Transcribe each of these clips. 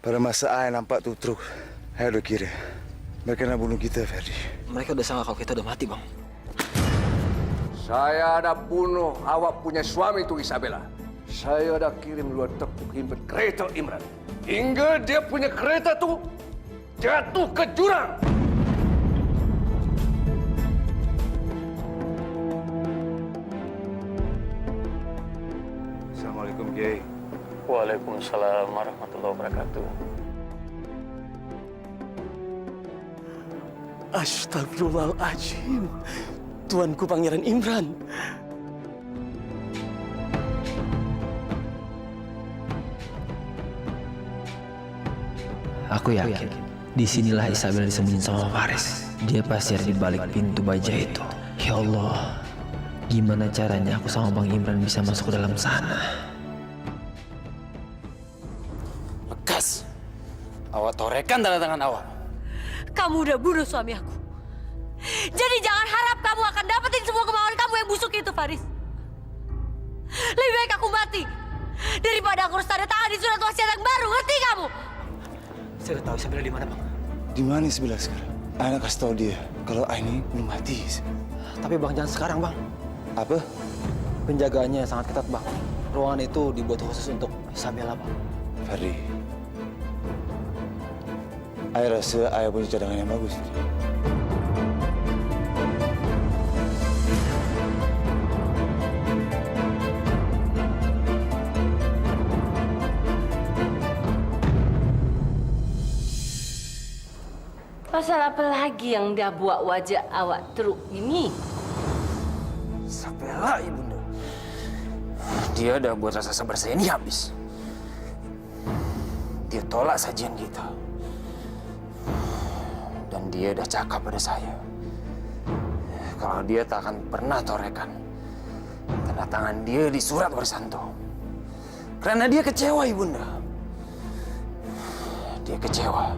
Pada masa saya nampak tuh truk, saya udah kira mereka nak bunuh kita, Ferdi. Mereka udah sangka kalau kita udah mati, Bang. Saya ada bunuh awak punya suami itu, Isabella. Saya ada kirim 2 truk himpit kereta Imran. Hingga dia punya kereta tuh jatuh ke jurang. Assalamualaikum, Kiai. Waalaikumsalam warahmatullahi wabarakatuh. Astagfirullahaladzim. Tuanku Pangeran Imran. Aku yakin disinilah Isabella disembunyiin sama Faris. Dia pasti ada di balik pintu baja itu. Ya Allah, gimana caranya aku sama Bang Imran bisa masuk ke dalam sana? Lekas. Awak torekan tanda tangan awak. Kamu udah bunuh suami aku. Jadi jangan harap kamu akan dapetin semua kemauan kamu yang busuk itu, Faris. Lebih baik aku mati daripada aku harus tanda tangan di surat wasiat yang baru. Ngerti kamu? Saya udah tahu Isabella di mana, Bang. Di mana Isabella sekarang? Anak kasih tahu dia kalau ini belum mati. Tapi Bang, jangan sekarang, Bang. Apa? Penjagaannya sangat ketat, Bang. Ruangan itu dibuat khusus untuk Isabella, Bang. Ferdi, ayah rasa ayah punya cadangan yang bagus. Pasal apa lagi yang dia buat wajah awak teruk ini? Isabella, Ibunda. Dia udah buat rasa sabar saya ini habis. Dia tolak sajian kita. Dan dia udah cakap pada saya. Kalau dia tak akan pernah torekan tanda tangan dia di surat Warsanto. Karena dia kecewa, Ibunda. Dia kecewa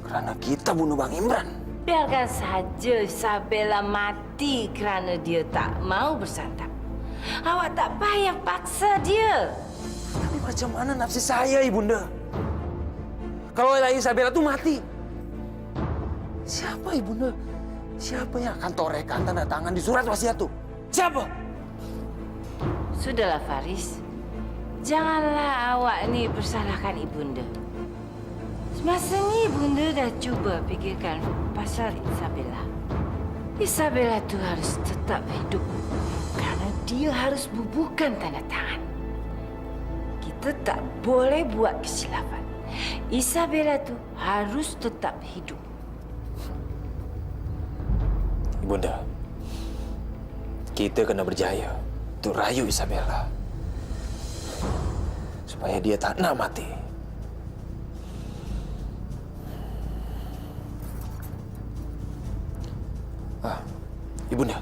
karena kita bunuh Bang Imran. Biarkan saja Isabella mati kerana dia tak mau bersantap. Awak tak payah paksa dia. Tapi macam mana nafsi saya, Ibunda? Kalau Isabella tuh mati, siapa, Ibunda? Siapa yang akan torekan tanda tangan di surat wasiat tuh? Siapa? Sudahlah, Faris. Janganlah awak ni bersalahkan ibunda. Semasa ni ibunda dah cuba fikirkan pasal Isabella. Isabella tu harus tetap hidup kerana dia harus bubuhkan tanda tangan. Kita tak boleh buat kesilapan. Isabella tu harus tetap hidup. Ibunda, kita kena berjaya untuk rayu Isabella supaya dia tak nak mati. Ibunda,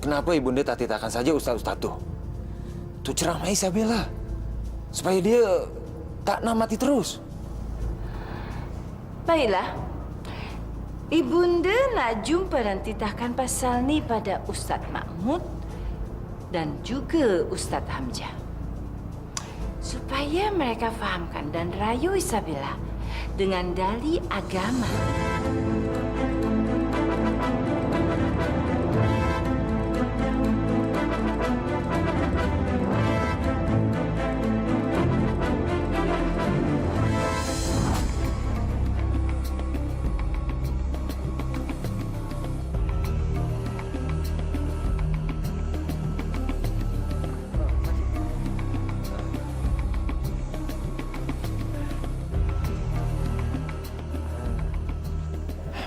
kenapa Ibunda tak titahkan saja ustaz-ustaz tu untuk ceramai Isabella supaya dia tak nak mati terus? Baiklah. Ibunda nak jumpa dan titahkan pasal ni pada Ustaz Mahmud dan juga Ustaz Hamzah. Supaya mereka fahamkan dan rayu Isabella dengan dalih agama.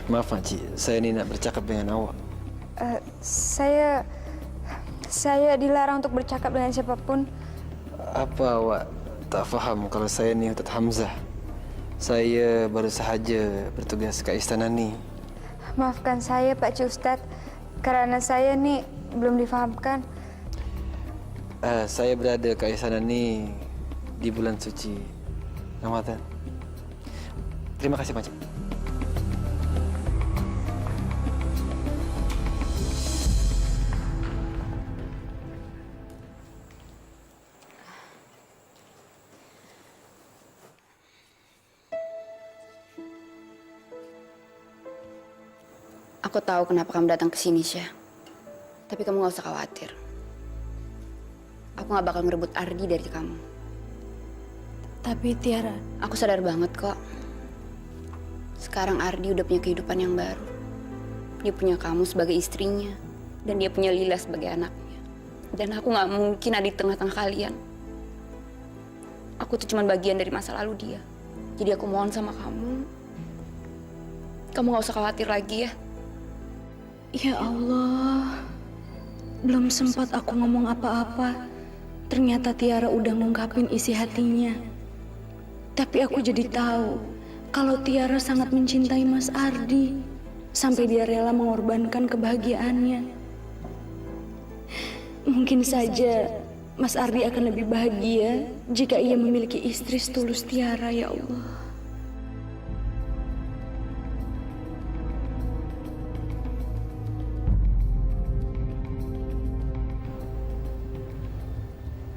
Maaf, Makcik. Saya ini nak bercakap dengan awak. Saya dilarang untuk bercakap dengan siapapun. Apa awak tak faham kalau saya ni Ustaz Hamzah? Saya baru sahaja bertugas ke istana ni. Maafkan saya, Pak Cik Ustadz, kerana saya ni belum difahamkan. Saya berada ke istana ni di bulan suci Ramadan. Terima kasih, Makcik. Aku tahu kenapa kamu datang ke sini, Syah. Tapi kamu gak usah khawatir. Aku gak bakal ngerebut Ardi dari kamu. Tapi Tiara, Aku sadar banget kok. Sekarang Ardi udah punya kehidupan yang baru. Dia punya kamu sebagai istrinya. Dan dia punya Lila sebagai anaknya. Dan aku gak mungkin ada di tengah-tengah kalian. Aku tuh cuma bagian dari masa lalu dia. Jadi aku mohon sama kamu. Kamu gak usah khawatir lagi ya. ya Allah. Belum sempat aku ngomong apa-apa. Ternyata Tiara udah ngungkapin isi hatinya. Tapi aku jadi tahu kalau Tiara sangat mencintai Mas Ardi. Sampai dia rela mengorbankan kebahagiaannya. Mungkin saja Mas Ardi akan lebih bahagia jika ia memiliki istri setulus Tiara, ya Allah.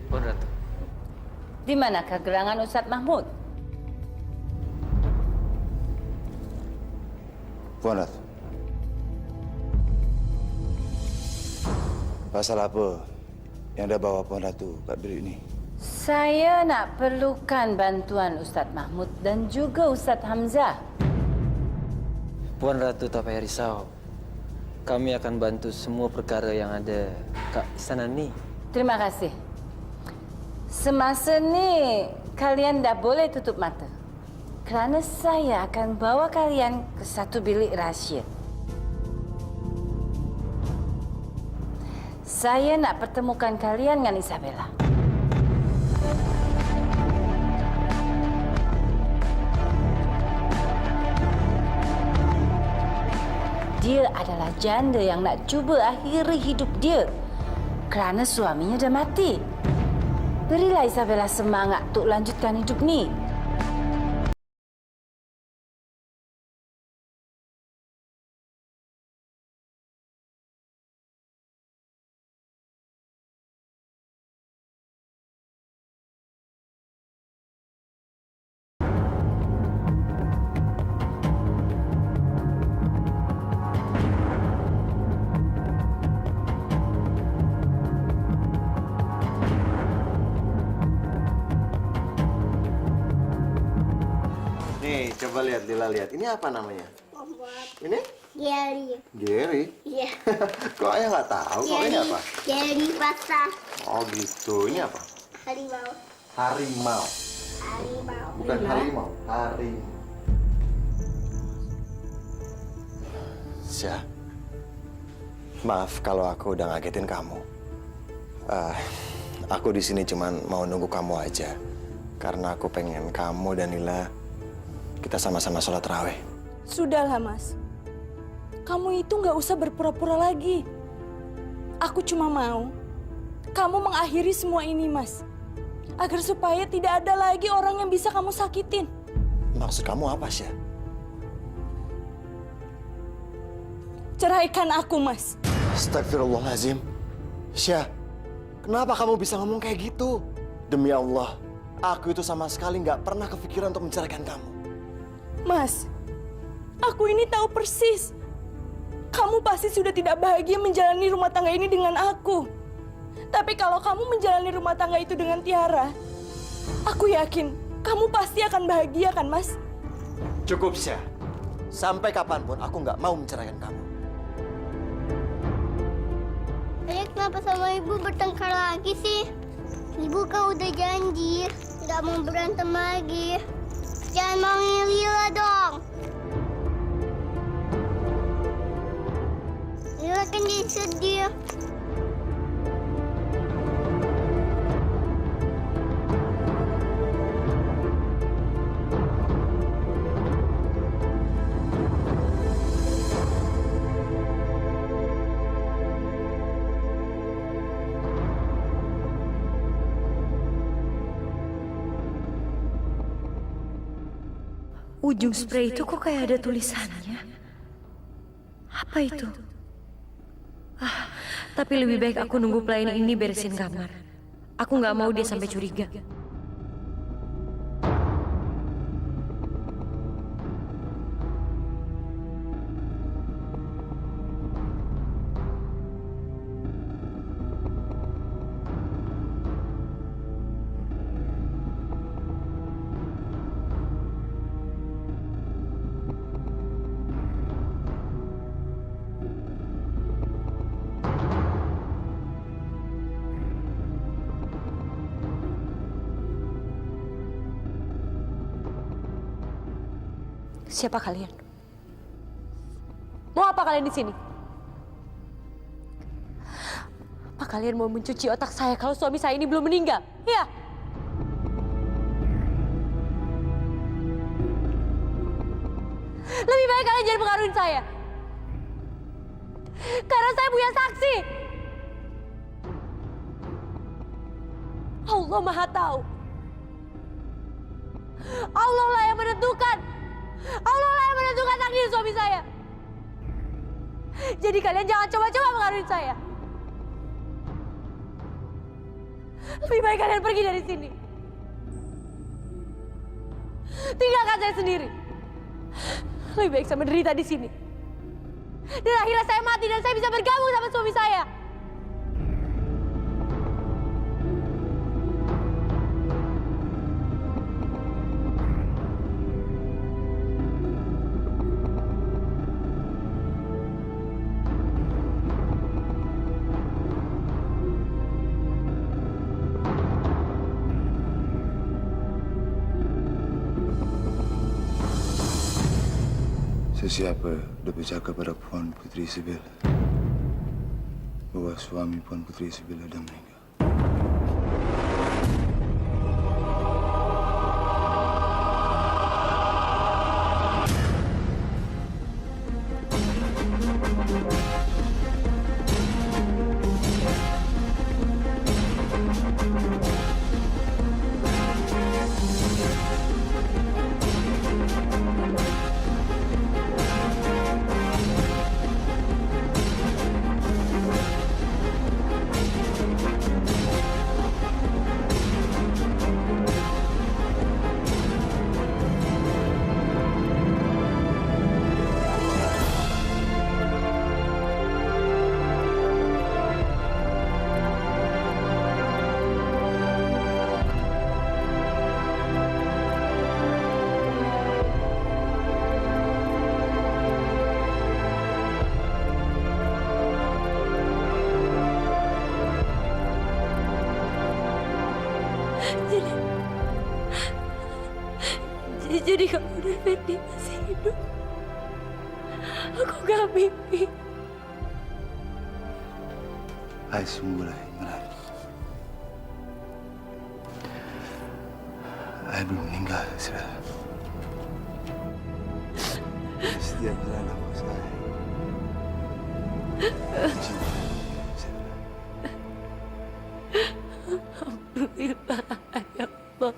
Tuan Ratu. Di manakah gerangan Ustadz Mahmud? Puan Ratu. Pasal apa yang dah bawa Puan Ratu kat bilik ni? Saya nak perlukan bantuan Ustadz Mahmud dan juga Ustadz Hamzah. Puan Ratu tak payah risau. Kami akan bantu semua perkara yang ada kat istana ni. Terima kasih. Semasa ni, kalian dah boleh tutup mata. Kerana saya akan bawa kalian ke satu bilik rahsia. Saya nak pertemukan kalian dengan Isabella. Dia adalah janda yang nak cuba akhiri hidup dia kerana suaminya dah mati. Berilah Isabella semangat untuk lanjutkan hidup ni. Nih, coba lihat, Lila lihat. Ini apa namanya? Ini? Gary. Gary? Iya. Kok ayah nggak tahu? Kok ini apa? Gary pasang Oh gitu. Ini apa? harimau. Harimau. Harimau. Bukan harimau. Harimau. Syah, maaf kalau aku udah ngagetin kamu. Aku di sini cuman mau nunggu kamu aja. Karena aku pengen kamu dan Lila kita sama-sama sholat tarawih. Sudahlah, Mas. Kamu itu nggak usah berpura-pura lagi. Aku cuma mau kamu mengakhiri semua ini, Mas. Agar supaya tidak ada lagi orang yang bisa kamu sakitin. Maksud kamu apa, Syah? Ceraikan aku, Mas. Astagfirullahaladzim. Syah, kenapa kamu bisa ngomong kayak gitu? Demi Allah, aku itu sama sekali nggak pernah kepikiran untuk menceraikan kamu. Mas, aku ini tahu persis. Kamu pasti sudah tidak bahagia menjalani rumah tangga ini dengan aku. Tapi kalau kamu menjalani rumah tangga itu dengan Tiara, aku yakin kamu pasti akan bahagia kan, Mas? Cukup, Syah. Sampai kapanpun aku nggak mau menceraikan kamu. Ayah kenapa sama ibu bertengkar lagi sih? Ibu kan udah janji nggak mau berantem lagi. Jangan manggil Lila dong. Lila kan jadi sedih. Ujung spray itu kok kayak ada tulisannya? Apa itu? Tapi lebih baik aku nunggu pelayan ini beresin kamar. Aku nggak mau dia sampai curiga. Siapa kalian? Mau apa kalian di sini? Apa kalian mau mencuci otak saya kalau suami saya ini belum meninggal? Ya. Lebih baik kalian jangan pengaruhin saya. Karena saya punya saksi. Allah Maha Tahu. Allah lah yang menentukan. Allah lah yang menentukan takdir suami saya. Jadi kalian jangan coba-coba mengaruhi saya. Lebih baik kalian pergi dari sini. Tinggalkan saya sendiri. Lebih baik saya menderita di sini. Dan akhirnya saya mati dan saya bisa bergabung sama suami saya. Sesiapa dia bercakap pada Puan Putri Isabella bahwa suami Puan Putri Isabella dah meninggal. Jadi kamu dan Fendi masih hidup. Aku gak mimpi. Hai semula Imran. Hai belum meninggal, sudah. Setiap jalan aku sayang. Alhamdulillah, ya Allah.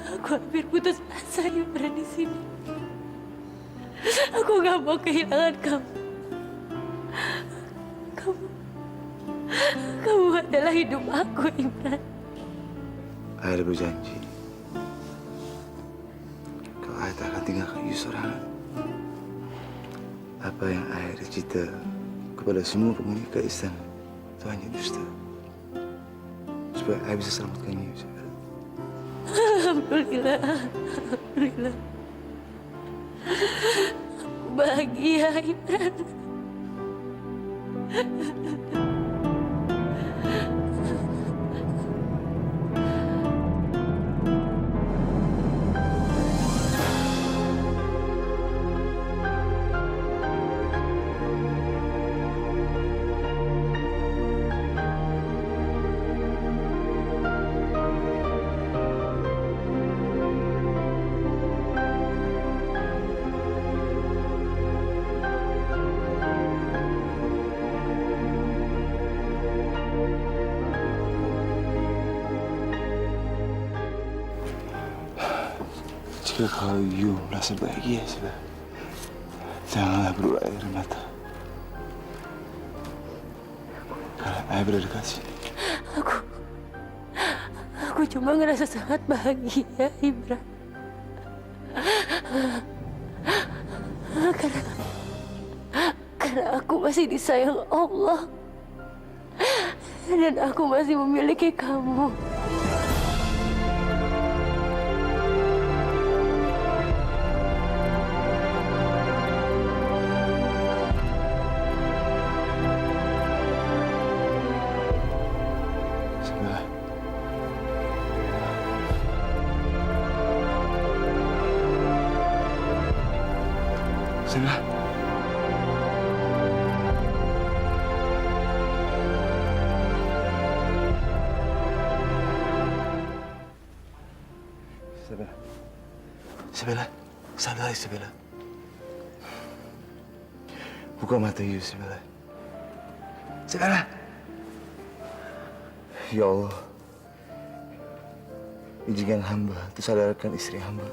Aku hampir putus asa Imran di sini. Aku gak mau kehilangan kamu. Kamu adalah hidup aku, Imran. Ayah berjanji. Kalau ayah tak akan tinggalkan you seorang. Apa yang ayah ada cita kepada semua penghuni keistan itu hanya dusta. Supaya ayah bisa selamatkan you. Alhamdulillah, alhamdulillah. Aku bahagia, Imran. Jika kalau you merasa bahagia sudah, janganlah berurai air mata. Karena ayah berada dekat sini. Aku cuma ngerasa sangat bahagia, Imran. Karena aku masih disayang Allah. Dan aku masih memiliki kamu. Isabella, sadar Isabella. Buka mata you, Isabella. Isabella. Ya Allah, izinkan hamba untuk sadarkan istri hamba.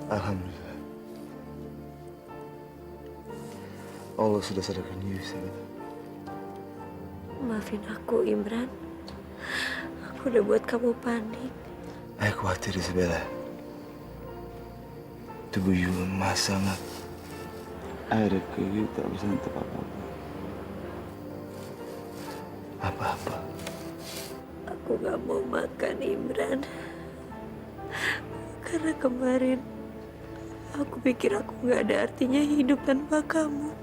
Alhamdulillah. Allah sudah sadarkan you, Isabella. Maafin aku, Imran. Aku udah buat kamu panik. Saya khawatir, Isabella. Tubuh you lemah sangat. Akhirnya you tak bisa untuk apa-apa. Apa-apa. Aku gak mau makan, Imran. Karena kemarin aku pikir aku gak ada artinya hidup tanpa kamu.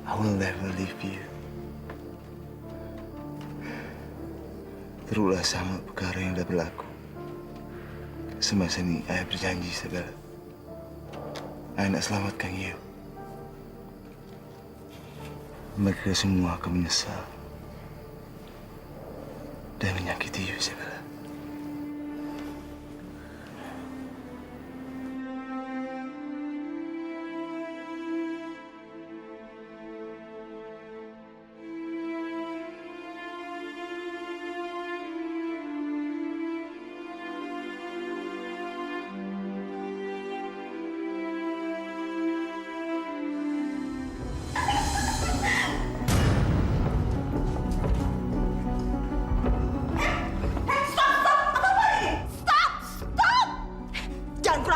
I will never leave you. Terulah sama perkara yang sudah berlaku. Semasa ini, saya berjanji, Isabella. Saya nak selamatkan you. Mereka semua akan menyesal dan menyakiti you, Isabella.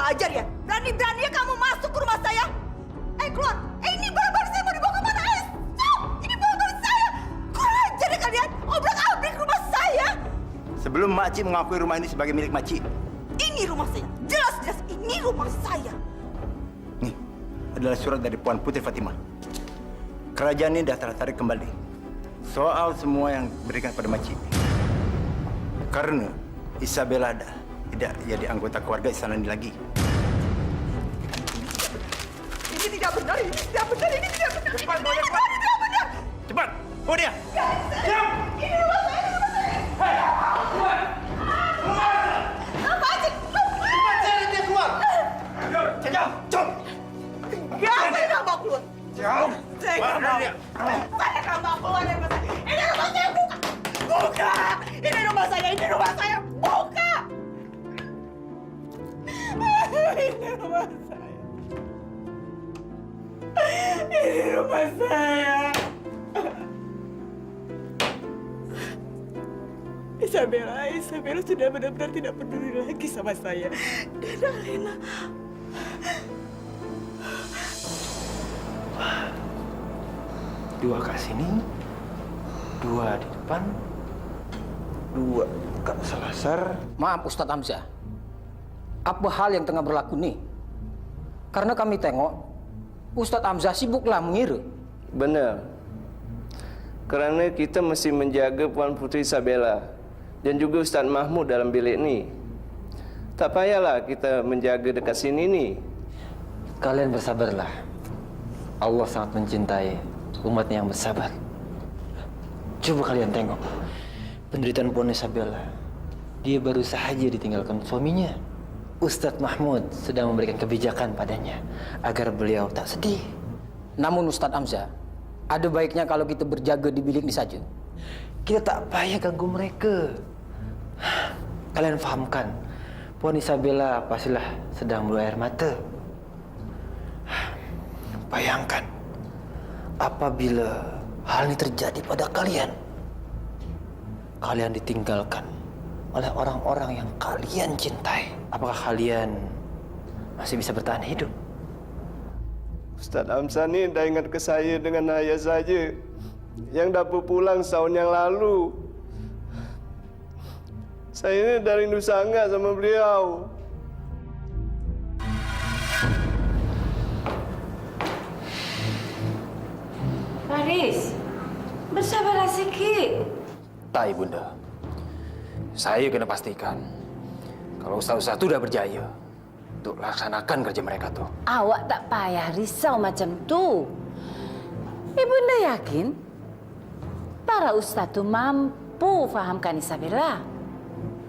Ajar ya, berani-beraninya kamu masuk ke rumah saya. Keluar. Ini barang-barang saya mau dibawa kemana? Stop! Ini barang-barang saya. Kurang ajar ya kalian, obrak-abrik rumah saya. Sebelum makcik mengakui rumah ini sebagai milik makcik. Ini rumah saya, jelas-jelas ini rumah saya. Nih, adalah surat dari Puan Putri Fatimah. Kerajaan ini dah tertarik kembali soal semua yang diberikan pada makcik. Karena Isabella dah tidak jadi anggota keluarga istana ini lagi. Ini tidak benar, ini tidak benar, ini tidak benar. Cepat, bawa dia ini tidak benar. Cepat, bawa dia. Diam! Ini rumah saya, ini rumah saya. Hei, keluar! Keluar! Apa aja? Cepat, cari dia keluar. Jauh, jauh. Enggak, saya nggak mau keluar. Jauh. Saya nggak mau. Saya nggak mau keluar dari rumah saya. Ini rumah saya, buka! Buka! Ini rumah saya, ini rumah saya. Buka! Ini rumah saya. Ini rumah saya. Isabella sudah benar-benar tidak peduli lagi sama saya. Dan Alena. Dua ke sini, dua di depan, dua ke selasar. Maaf Ustadz Hamzah, apa hal yang tengah berlaku nih? Karena kami tengok Ustadz Hamzah sibuklah mengira. Benar. Kerana kita mesti menjaga Puan Putri Isabella dan juga Ustadz Mahmud dalam bilik ni. Tak payahlah kita menjaga dekat sini ni. Kalian bersabarlah. Allah sangat mencintai umatnya yang bersabar. Coba kalian tengok penderitaan Puan Isabella. Dia baru saja ditinggalkan suaminya. Ustadz Mahmud sedang memberikan kebijakan padanya agar beliau tak sedih. Namun Ustadz Hamzah, ada baiknya kalau kita berjaga di bilik ini saja. Kita tak payah ganggu mereka. Kalian fahamkan, Puan Isabella pastilah sedang berair mata. Bayangkan, apabila hal ini terjadi pada kalian, kalian ditinggalkan oleh orang-orang yang kalian cintai. Apakah kalian masih bisa bertahan hidup? Ustadz Hamzah ni dah ingat ke saya dengan ayah saja yang dah berpulang setahun yang lalu. Saya ni dah rindu sangat sama beliau. Faris, bersabarlah sikit. Tak, Ibunda. Saya kena pastikan kalau ustaz-ustaz itu sudah berjaya untuk laksanakan kerja mereka tuh. Awak tak payah risau macam tu. Ibunda yakin para ustaz tu mampu fahamkan Isabella.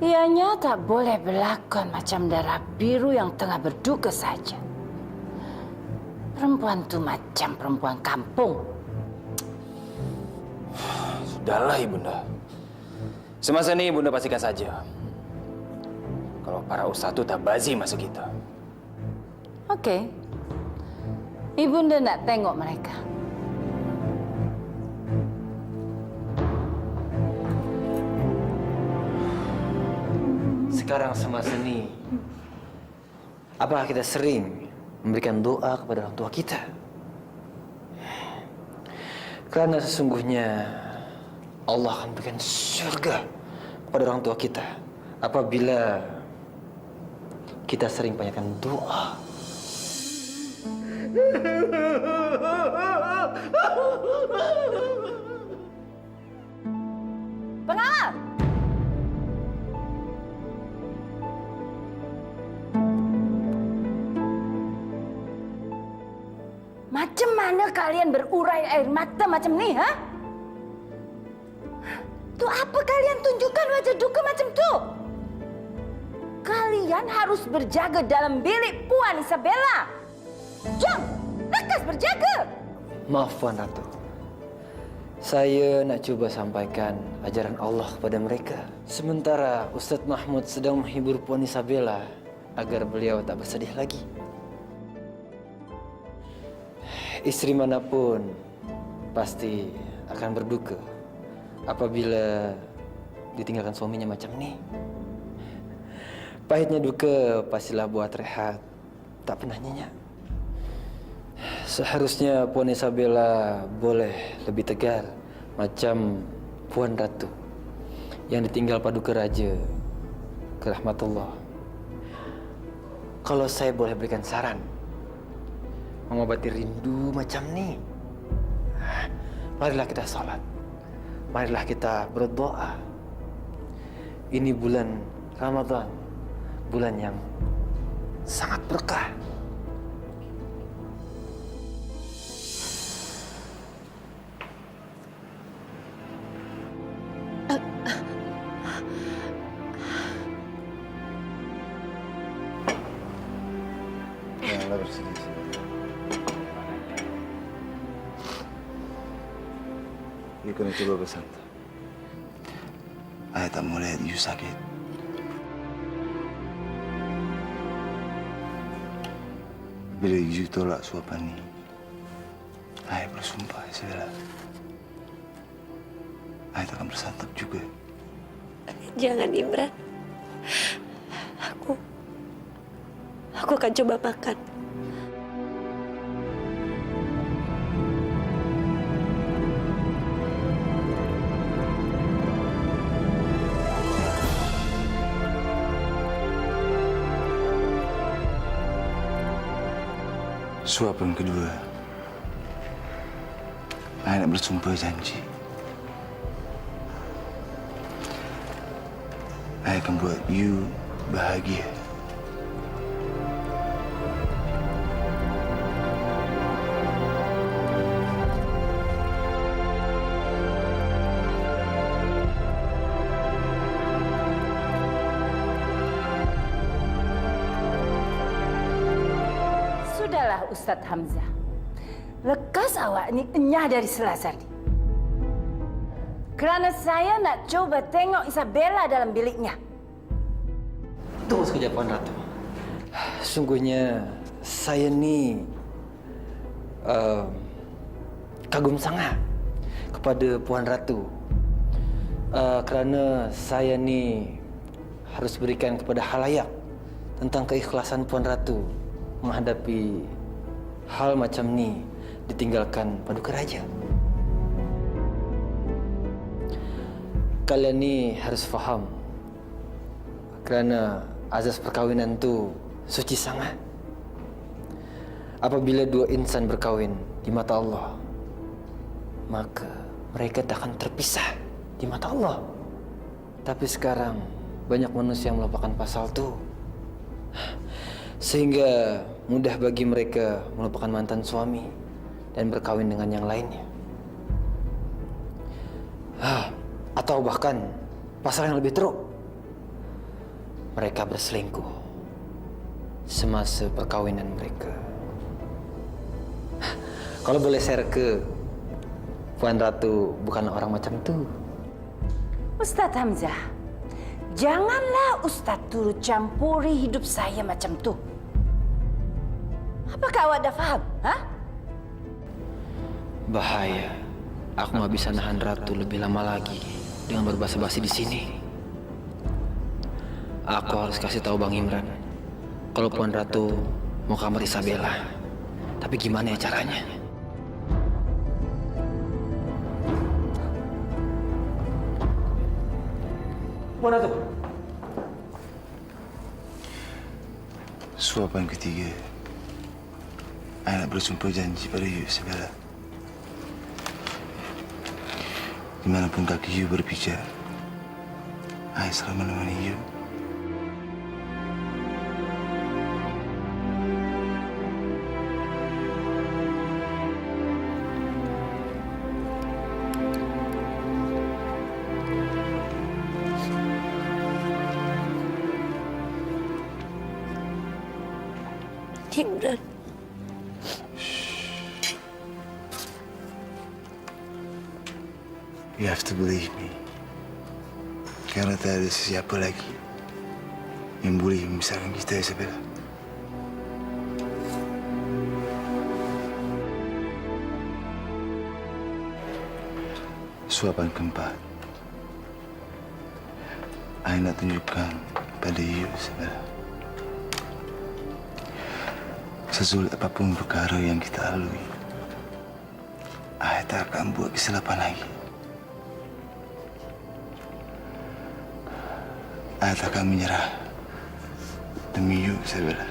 Ianya tak boleh berlakon macam darah biru yang tengah berduka saja. Perempuan tu macam perempuan kampung. Sudahlah, Ibunda. Semasa ini Ibunda pastikan saja kalau para ustaz itu tak bazi masuk kita. Okey. Ibunda nak tengok mereka. Sekarang semasa ini, apakah kita sering memberikan doa kepada orang tua kita? Karena sesungguhnya Allah akan berikan surga kepada orang tua kita apabila kita sering banyakkan doa. Pengawal! Macam mana kalian berurai air mata macam ni, ha? Tu apa kalian tunjukkan wajah duka macam tu? Kalian harus berjaga dalam bilik Puan Isabella. Jom, lekas berjaga. Maaf, Puan Ratu. Saya nak cuba sampaikan ajaran Allah kepada mereka. Sementara Ustaz Mahmud sedang menghibur Puan Isabella agar beliau tak bersedih lagi. Istri manapun pasti akan berduka apabila ditinggalkan suaminya macam ni. Pahitnya duka pastilah buat rehat tak pernah nyenyak. Seharusnya Puan Isabella boleh lebih tegar macam Puan Ratu yang ditinggal paduka raja ke rahmatullah. Kalau saya boleh berikan saran, mengobati rindu macam ni, marilah kita salat. Marilah kita berdoa. Ini bulan Ramadan, bulan yang sangat berkah. Janganlah bersedih. You kena coba bersantai. Ayah tak mau lihat you sakit. Bila you tolak suapan ni, ayah bersumpah, Isabella. Ayah takkan bersantap juga. Jangan, Imran. Aku akan coba makan. Suapan kedua, ayah nak bersumpah janji. Ayah akan buat you bahagia. Sudahlah Ustadz Hamzah. Lekas awak ni enyah dari Selazar ni. Kerana saya nak coba tengok Isabella dalam biliknya. Tunggu sekejap, Puan Ratu. Sungguhnya saya ni kagum sangat kepada Puan Ratu. Kerana saya ni harus berikan kepada khalayak tentang keikhlasan Puan Ratu menghadapi hal macam ni ditinggalkan paduka raja. Kalian ni harus faham kerana azas perkahwinan tu suci sangat. Apabila dua insan berkahwin di mata Allah, maka mereka tak akan terpisah di mata Allah. Tapi sekarang banyak manusia yang melupakan pasal itu, sehingga mudah bagi mereka melupakan mantan suami dan berkawin dengan yang lainnya. Atau bahkan pasal yang lebih teruk, mereka berselingkuh semasa perkawinan mereka. Kalau boleh share ke Puan Ratu, bukan orang macam itu. Ustadz Hamzah, janganlah Ustadz turut campuri hidup saya macam tu. Apakah awak dah faham? Bahaya. Aku nggak bisa nahan Ratu lebih lama lagi dengan berbahasa-basi di sini. Aku harus kasih tahu Bang Imran kalau Puan Ratu mau kamar Isabella. Tapi gimana ya caranya? Puan Ratu. Suapan ketiga, anak bersumpah janji pada you Isabella. Dimanapun kaki you berpijak, I selalu menemani you. Imran. You have to believe me. Karena tak ada siapa lagi yang boleh memisahkan kita, Isabella. Suapan keempat, I nak tunjukkan pada you, Isabella. Sesulit apapun perkara yang kita lalui, I tak akan buat kesilapan lagi. I tak akan menyerah demi you, Isabella.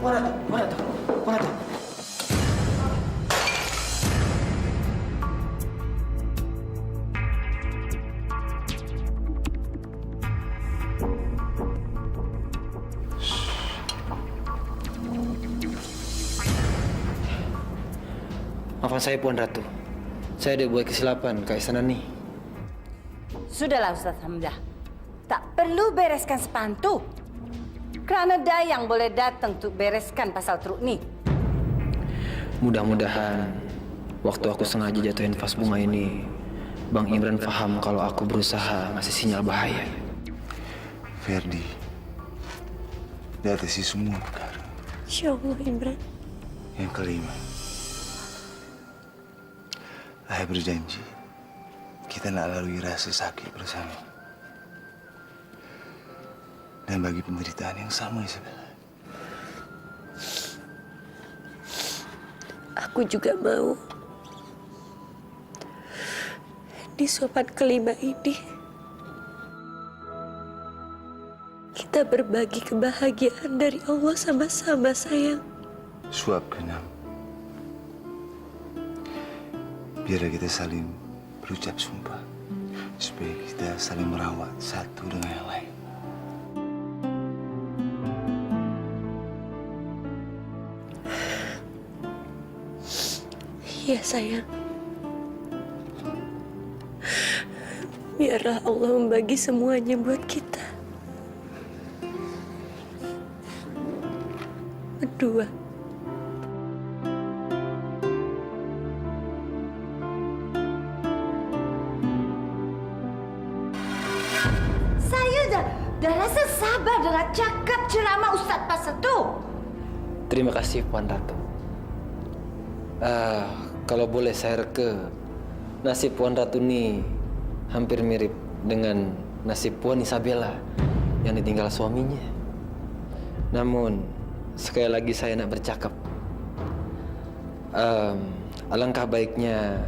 Puan Ratu. Maafkan saya, Puan Ratu. Saya ada buat kesilapan ke istana ni. Sudahlah Ustadz Hamzah, tak perlu bereskan sepantu. Kerana Dayang boleh datang untuk bereskan pasal truk ni. Mudah-mudahan waktu aku sengaja jatuhin vas bunga ini, Bang Imran faham kalau aku berusaha ngasih sinyal bahaya. Ferdi, di atas semua perkara. Insya Allah, Imran. Yang kelima, I berjanji kita nak lalui rasa sakit bersama. Dan bagi penderitaan yang sama, Isabella. Aku juga mau di suapan kelima ini kita berbagi kebahagiaan dari Allah sama-sama, sayang. Suap keenam, biarlah kita saling berucap sumpah supaya kita saling merawat satu dengan yang lain. Iya, sayang. Biarlah Allah membagi semuanya buat kita. Berdua. Saya dah rasa sabar dengan cakap ceramah Ustadz pasal tu. Terima kasih, Puan Ratu. Kalau boleh saya reka, nasib Puan Ratu ni hampir mirip dengan nasib Puan Isabella yang ditinggal suaminya. Namun, sekali lagi saya nak bercakap. Alangkah baiknya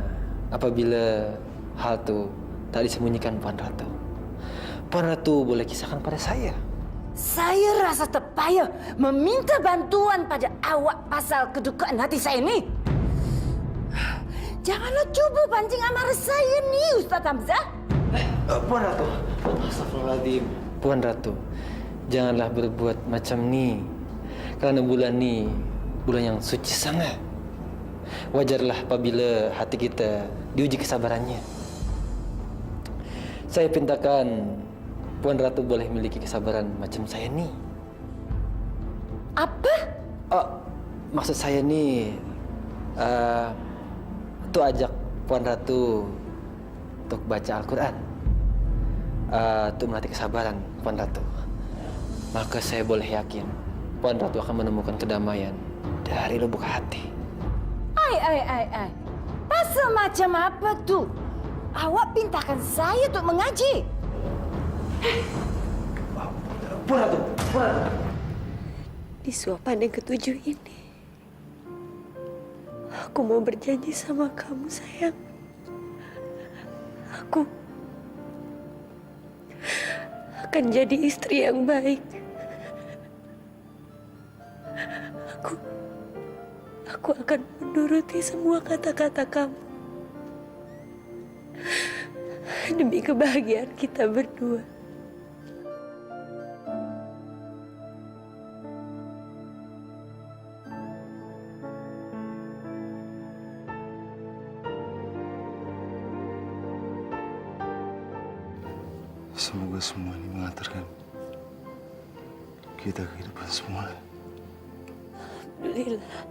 apabila hal itu tak disembunyikan Puan Ratu. Puan Ratu boleh kisahkan pada saya. Saya rasa terpayah meminta bantuan pada awak pasal kedukaan hati saya ini. Janganlah cuba pancing amarah saya ni, Ustaz Hamzah. Puan Ratu, astagfirullahaladzim. Puan Ratu, janganlah berbuat macam ni. Kerana bulan ni bulan yang suci sangat. Wajarlah apabila hati kita diuji kesabarannya. Saya pintakan Puan Ratu boleh memiliki kesabaran macam saya ni. Apa? Maksud saya ni, tu ajak Puan Ratu untuk baca Al-Quran, untuk melatih kesabaran Puan Ratu. Maka saya boleh yakin Puan Ratu akan menemukan kedamaian dari lubuk hati. Ai. Pasal macam apa tu? Awak pintakan saya untuk mengaji. Puan Ratu. Di suapan yang ketujuh ini, aku mau berjanji sama kamu, sayang. Aku akan jadi istri yang baik. Aku akan menuruti semua kata-kata kamu demi kebahagiaan kita berdua. Semoga semua ini mengantarkan kita ke kehidupan semula. Alhamdulillah.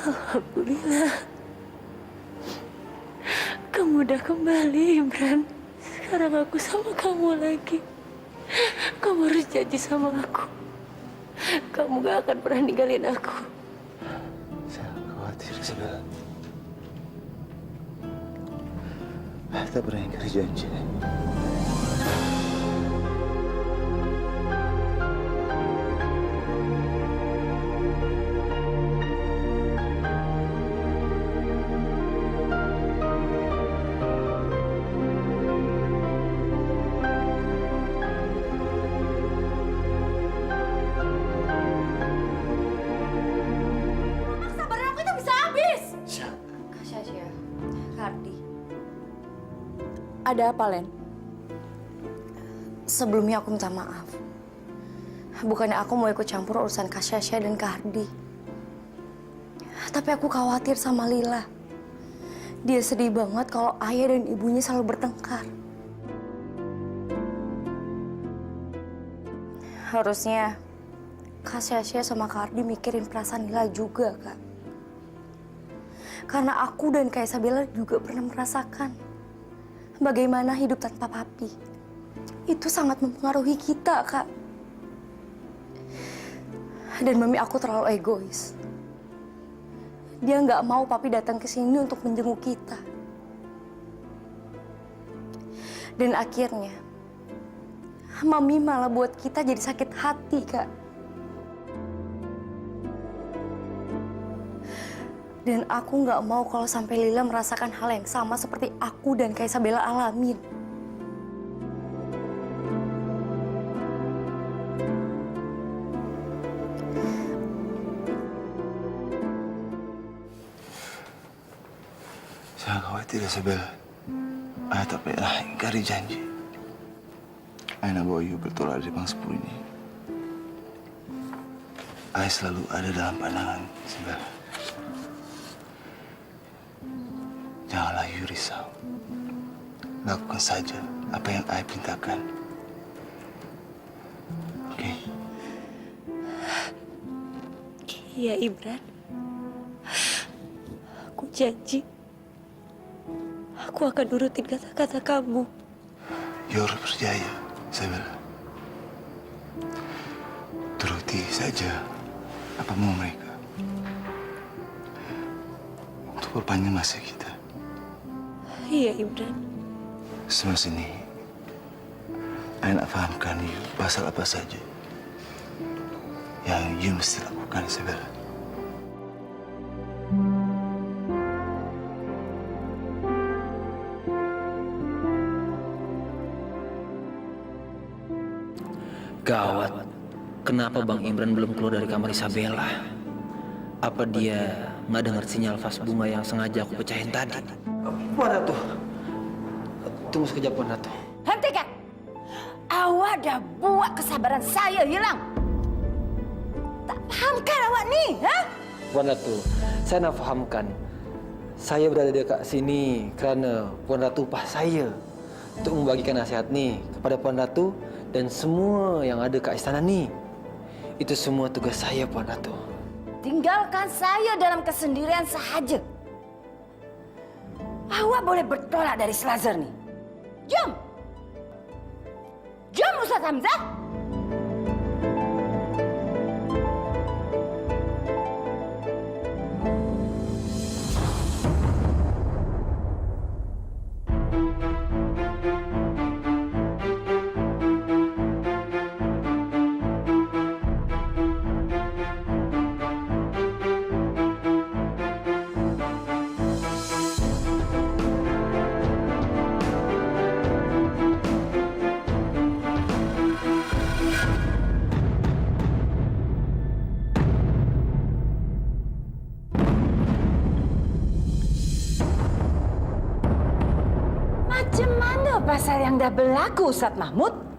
Alhamdulillah. Kamu udah kembali, Imran. Sekarang aku sama kamu lagi. Kamu harus janji sama aku. Kamu gak akan pernah ninggalin aku. Saya khawatir segala. Tak pernah ingkar janji. Sabaran aku itu bisa habis. Kasya, Kardi. Ada apa, Len? Sebelumnya aku minta maaf. Bukannya aku mau ikut campur urusan Kak Syasya dan Kak Hardi. Tapi aku khawatir sama Lila. Dia sedih banget kalau ayah dan ibunya selalu bertengkar. Harusnya Kak Syasya sama Kak Hardi mikirin perasaan Lila juga, Kak. Karena aku dan Kak Isabella juga pernah merasakan bagaimana hidup tanpa papi. Itu sangat mempengaruhi kita, Kak. Dan mami aku terlalu egois. Dia nggak mau papi datang ke sini untuk menjenguk kita. Dan akhirnya, mami malah buat kita jadi sakit hati, Kak. Dan aku nggak mau kalau sampai Lila merasakan hal yang sama seperti aku dan Kak Isabella alamin. Jangan khawatir, Isabella. Ayah tak pernah ingkari janji. Ayah nak bawa you bertolak dari Pangsepu ini. Ayah selalu ada dalam pandangan, Isabella. Janganlah you risau. Lakukan saja apa yang ayah perintahkan. Oke? Iya, Imran. Aku janji. Aku akan nurutin kata-kata kamu. You harus percaya, Isabella. Turuti saja apa mau mereka. Untuk perpanjang masa kita. Iya, Imran. Semasa ini, Saya nak fahamkan you pasal apa saja yang you mesti lakukan, Isabella. Gawat. Kenapa Bang Imran belum keluar dari kamar Isabella? Apa dia nggak dengar sinyal vas bunga yang sengaja aku pecahin tadi? Puan Ratu. Tunggu sekejap, Puan Ratu. Hentikan! Awak dah buat kesabaran saya hilang. Tak fahamkan awak ni, ha? Puan Ratu, saya nak fahamkan. Saya berada dekat sini kerana Puan Ratu upah saya untuk membagikan nasihat ni kepada Puan Ratu dan semua yang ada kat istana ni. Itu semua tugas saya, Puan Ratu. Tinggalkan saya dalam kesendirian sahaja. Awak boleh bertolak dari Selazar ni. Jom! Jom, Ustaz Hamzah! Macam mana pasal yang dah berlaku, Ustaz Mahmud?